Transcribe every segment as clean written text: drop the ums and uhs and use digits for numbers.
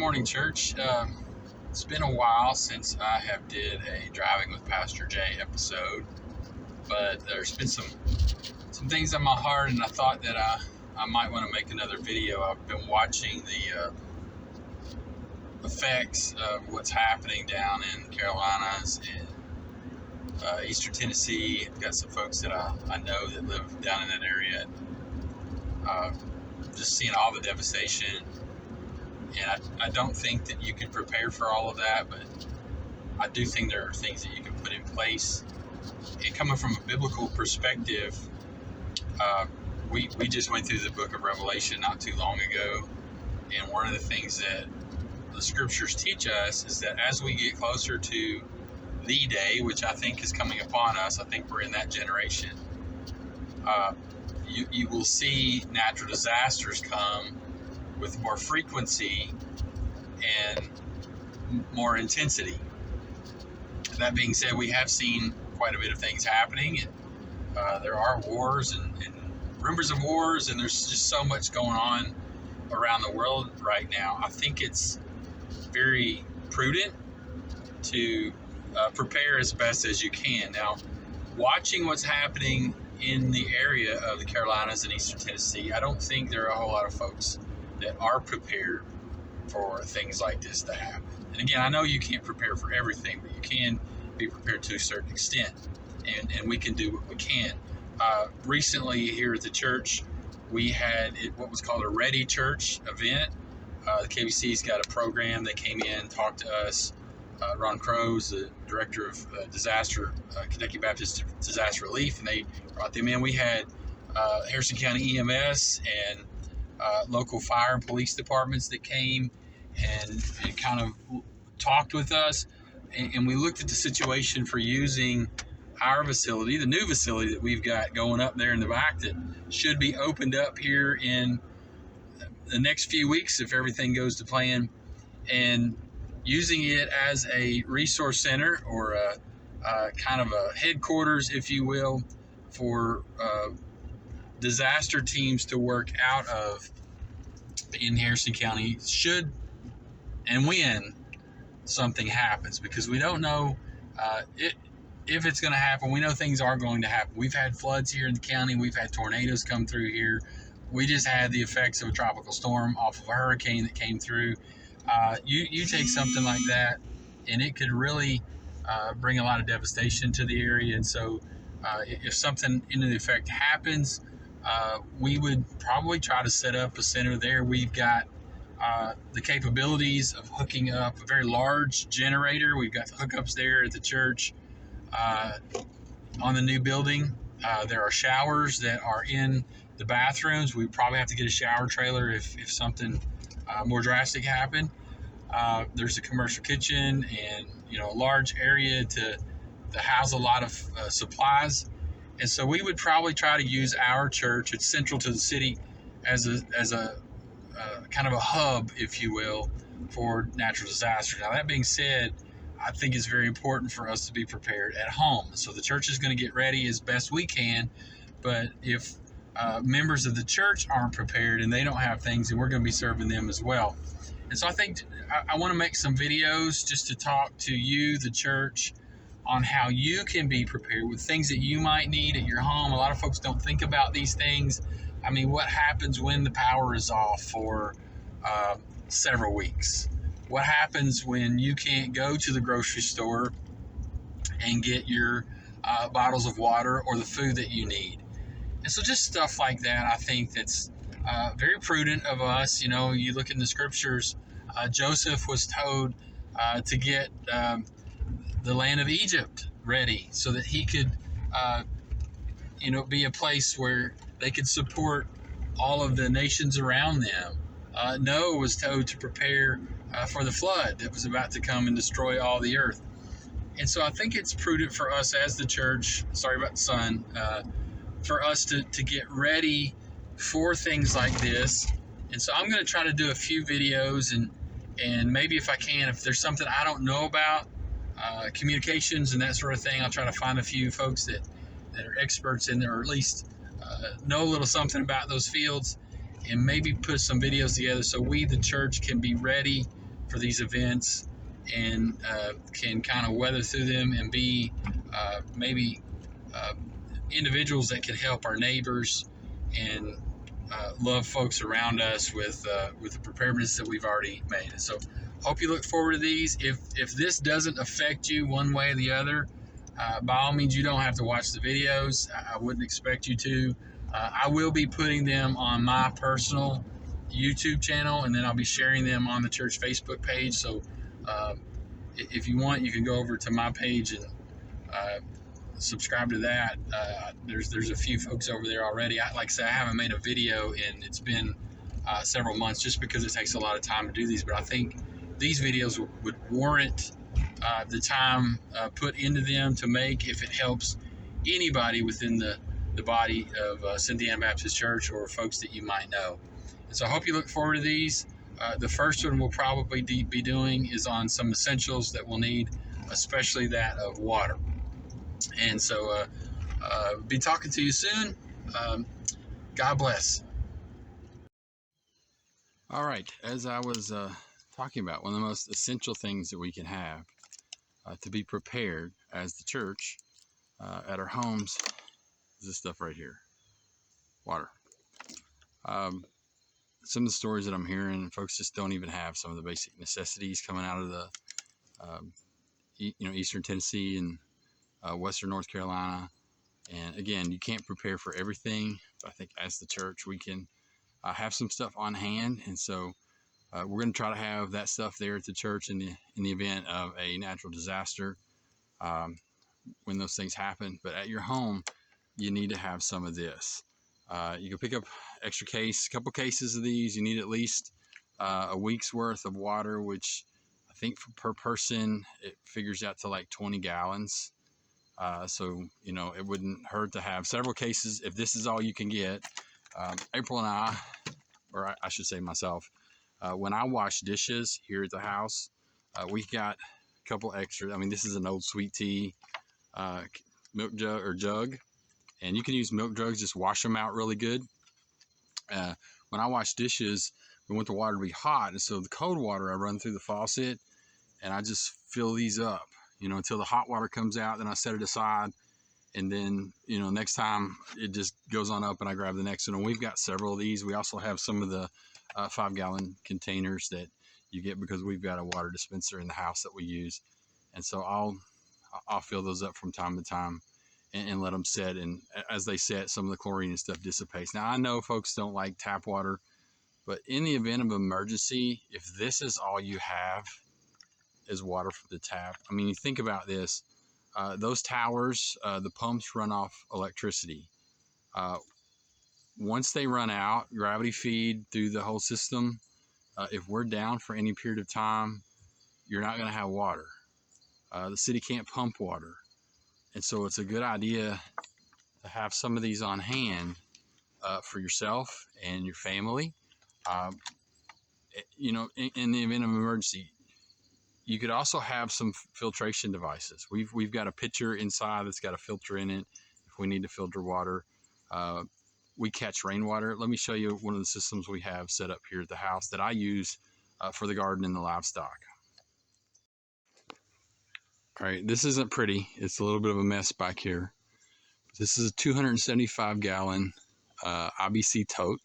morning, church. It's been a while since I have did a Driving with Pastor Jay episode, but there's been some things on my heart, and I thought that I might want to make another video. I've been watching the effects of what's happening down in the Carolinas and Eastern Tennessee. I've got some folks that I know that live down in that area. Just seeing all the devastation. And I don't think that you can prepare for all of that, but I do think there are things that you can put in place. And coming from a biblical perspective, we just went through the book of Revelation not too long ago. And one of the things that the scriptures teach us is that as we get closer to the day, which I think is coming upon us, I think we're in that generation, you will see natural disasters come with more frequency and more intensity. That being said, we have seen quite a bit of things happening, and there are wars and rumors of wars, and there's just so much going on around the world right now. I think it's very prudent to prepare as best as you can. Now, watching what's happening in the area of the Carolinas and Eastern Tennessee, I don't think there are a whole lot of folks that are prepared for things like this to happen. And again, I know you can't prepare for everything, but you can be prepared to a certain extent, and we can do what we can. Recently here at the church, we had what was called a Ready Church event. The KBC's got a program. They came in, talked to us. Ron Crow's the director of Kentucky Baptist Disaster Relief, and they brought them in. We had Harrison County EMS and local fire and police departments that came and kind of talked with us, and we looked at the situation for using our facility, the new facility that we've got going up there in the back that should be opened up here in the next few weeks if everything goes to plan, and using it as a resource center or a kind of a headquarters, if you will, for disaster teams to work out of in Harrison County should and when something happens, because we don't know if it's going to happen. We know things are going to happen. We've had floods here in the county. We've had tornadoes come through here. We just had the effects of a tropical storm off of a hurricane that came through. You take something like that, and it could really bring a lot of devastation to the area. And so if something in the effect happens, we would probably try to set up a center there. We've got the capabilities of hooking up a very large generator. We've got the hookups there at the church. On the new building, there are showers that are in the bathrooms. We probably have to get a shower trailer if something more drastic happened. There's a commercial kitchen and a large area to house a lot of supplies. And so we would probably try to use our church. It's central to the city as a kind of a hub, if you will, for natural disaster. Now, that being said, I think it's very important for us to be prepared at home. So the church is going to get ready as best we can. But if members of the church aren't prepared and they don't have things, then we're going to be serving them as well. And so I think I want to make some videos just to talk to you, the church, on how you can be prepared with things that you might need at your home. A lot of folks don't think about these things. I mean, what happens when the power is off for several weeks? What happens when you can't go to the grocery store and get your bottles of water or the food that you need? And so just stuff like that, I think that's very prudent of us. You look in the scriptures, Joseph was told to get the land of Egypt ready so that he could, be a place where they could support all of the nations around them. Noah was told to prepare for the flood that was about to come and destroy all the earth. And so I think it's prudent for us as the church, sorry about the sun, for us to get ready for things like this. And so I'm going to try to do a few videos, and maybe if I can, if there's something I don't know about, communications and that sort of thing, I'll try to find a few folks that are experts in there, or at least know a little something about those fields, and maybe put some videos together so we, the church, can be ready for these events and can kind of weather through them and be maybe individuals that can help our neighbors and love folks around us with the preparedness that we've already made. And so hope you look forward to these. If this doesn't affect you one way or the other, by all means, you don't have to watch the videos. I wouldn't expect you to. I will be putting them on my personal YouTube channel, and then I'll be sharing them on the church Facebook page. So if you want, you can go over to my page and subscribe to that. There's a few folks over there already. Like I said, I haven't made a video and it's been several months just because it takes a lot of time to do these, but I think these videos would warrant the time put into them to make if it helps anybody within the body of Cynthia Ann Baptist Church or folks that you might know. And so I hope you look forward to these. The first one we'll probably be doing is on some essentials that we'll need, especially that of water. And so be talking to you soon. God bless. All right, as I was talking about, one of the most essential things that we can have to be prepared as the church at our homes is this stuff right here, water. Some of the stories that I'm hearing, folks just don't even have some of the basic necessities coming out of the Eastern Tennessee and Western North Carolina. And again, you can't prepare for everything, but I think as the church we can have some stuff on hand. And so we're going to try to have that stuff there at the church in the event of a natural disaster when those things happen. But at your home, you need to have some of this. You can pick up extra case, a couple cases of these. You need at least a week's worth of water, which I think per person it figures out to like 20 gallons. So it wouldn't hurt to have several cases if this is all you can get. April and I, or I should say myself, when I wash dishes here at the house, we got a couple extra. I mean, this is an old sweet tea milk jug, and you can use milk jugs, just wash them out really good. When I wash dishes, we want the water to be hot, and so the cold water I run through the faucet, and I just fill these up, until the hot water comes out. Then I set it aside, and then next time it just goes on up, and I grab the next one. And we've got several of these. We also have some of the 5-gallon containers that you get because we've got a water dispenser in the house that we use, and so I'll fill those up from time to time and let them set. And as they set, some of the chlorine and stuff dissipates. Now, I know folks don't like tap water, but in the event of emergency, if this is all you have is water from the tap, I mean, you think about this. Those towers, the pumps run off electricity. Once they run out, gravity feed through the whole system. If we're down for any period of time, you're not going to have water. The city can't pump water. And so it's a good idea to have some of these on hand for yourself and your family. In the event of emergency, you could also have some filtration devices. We've got a pitcher inside that's got a filter in it if we need to filter water. We catch rainwater. Let me show you one of the systems we have set up here at the house that I use for the garden and the livestock. All right, this isn't pretty. It's a little bit of a mess back here. This is a 275-gallon IBC tote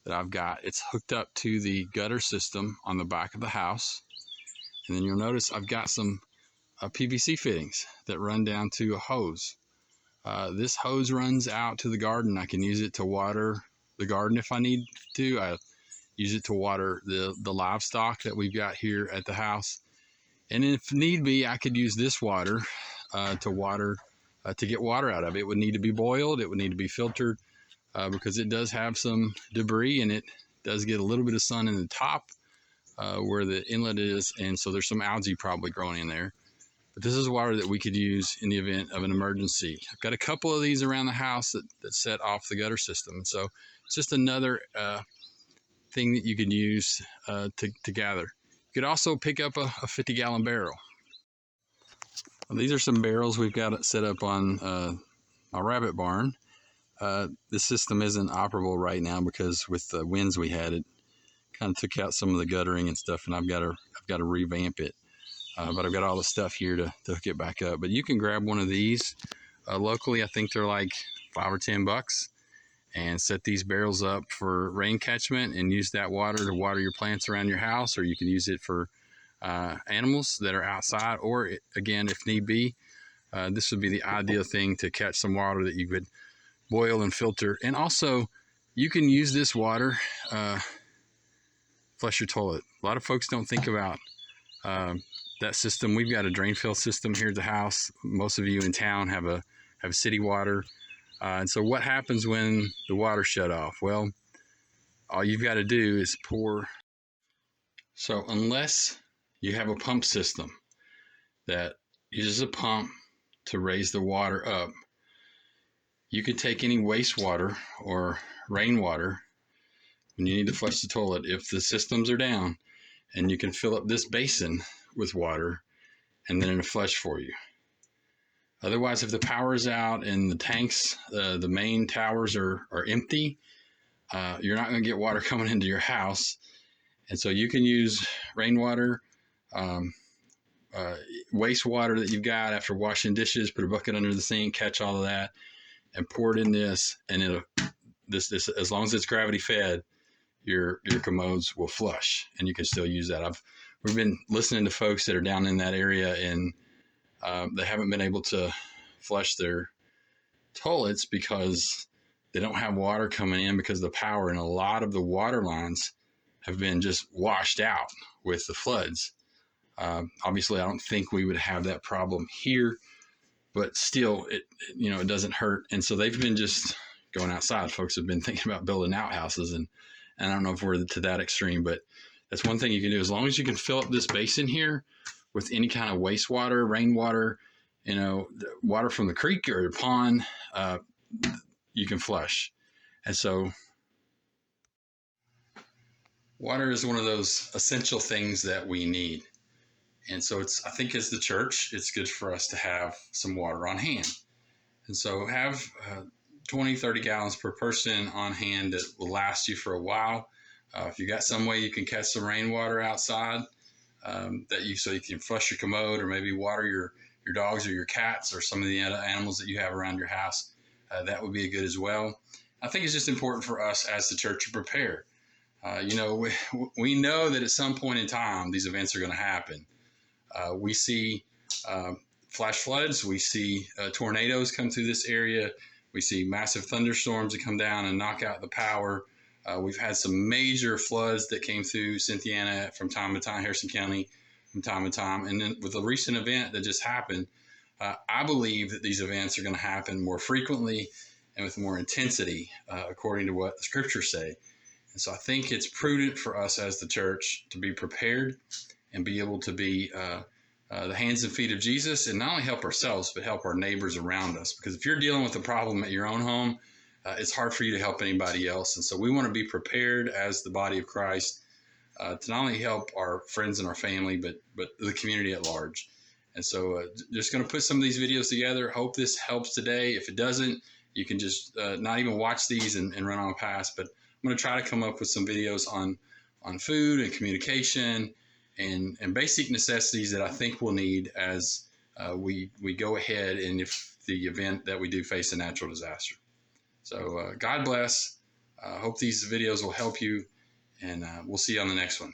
that I've got. It's hooked up to the gutter system on the back of the house. And then you'll notice I've got some PVC fittings that run down to a hose. This hose runs out to the garden. I can use it to water the garden if I need to. I use it to water the livestock that we've got here at the house. And if need be, I could use this water to get water out of it. It would need to be boiled. It would need to be filtered because it does have some debris, and it does get a little bit of sun in the top where the inlet is, and so there's some algae probably growing in there. But this is water that we could use in the event of an emergency. I've got a couple of these around the house that set off the gutter system, and so it's just another thing that you can use to gather. You could also pick up a 50-gallon barrel. Well, these are some barrels we've got set up on my rabbit barn. The system isn't operable right now because with the winds we had, it kind of took out some of the guttering and stuff, and I've got to revamp it. But I've got all the stuff here to hook it back up. But you can grab one of these locally. I think they're like $5 or $10, and set these barrels up for rain catchment and use that water to water your plants around your house, or you can use it for animals that are outside, or again, if need be, this would be the ideal thing to catch some water that you could boil and filter. And also, you can use this water, flush your toilet. A lot of folks don't think about that system. We've got a drain fill system here at the house. Most of you in town have city water. And so what happens when the water shut off? Well, all you've got to do is pour. So unless you have a pump system that uses a pump to raise the water up, you can take any wastewater or rainwater when you need to flush the toilet, if the systems are down, and you can fill up this basin with water, and then it'll flush for you. Otherwise, if the power is out and the tanks, the main towers are empty, you're not going to get water coming into your house. And so you can use rainwater, wastewater that you've got after washing dishes, put a bucket under the sink, catch all of that, and pour it in this, and this as long as it's gravity fed, your commodes will flush, and you can still use that. We've been listening to folks that are down in that area, and they haven't been able to flush their toilets because they don't have water coming in because of the power, and a lot of the water lines have been just washed out with the floods. Obviously, I don't think we would have that problem here, but still, it doesn't hurt. And so they've been just going outside. Folks have been thinking about building outhouses, and I don't know if we're to that extreme, but that's one thing you can do. As long as you can fill up this basin here with any kind of wastewater, rainwater, water from the creek or the pond, you can flush. And so water is one of those essential things that we need. And so I think as the church, it's good for us to have some water on hand. And so have 20, 30 gallons per person on hand that will last you for a while. If you got some way you can catch some rainwater outside, so you can flush your commode, or maybe water your dogs or your cats or some of the other animals that you have around your house, that would be good as well. I think it's just important for us as the church to prepare. We know that at some point in time, these events are going to happen. We see flash floods. We see tornadoes come through this area. We see massive thunderstorms that come down and knock out the power. We've had some major floods that came through Cynthiana from time to time, Harrison County from time to time. And then with the recent event that just happened, I believe that these events are going to happen more frequently and with more intensity, according to what the scriptures say. And so I think it's prudent for us as the church to be prepared and be able to be the hands and feet of Jesus, and not only help ourselves, but help our neighbors around us. Because if you're dealing with a problem at your own home, it's hard for you to help anybody else. And so we want to be prepared as the body of Christ to not only help our friends and our family, but the community at large. And so just going to put some of these videos together. Hope this helps today. If it doesn't, you can just not even watch these and run on past. But I'm going to try to come up with some videos on food and communication and basic necessities that I think we'll need as we go ahead, and if the event that we do face a natural disaster. So God bless. Hope these videos will help you, and we'll see you on the next one.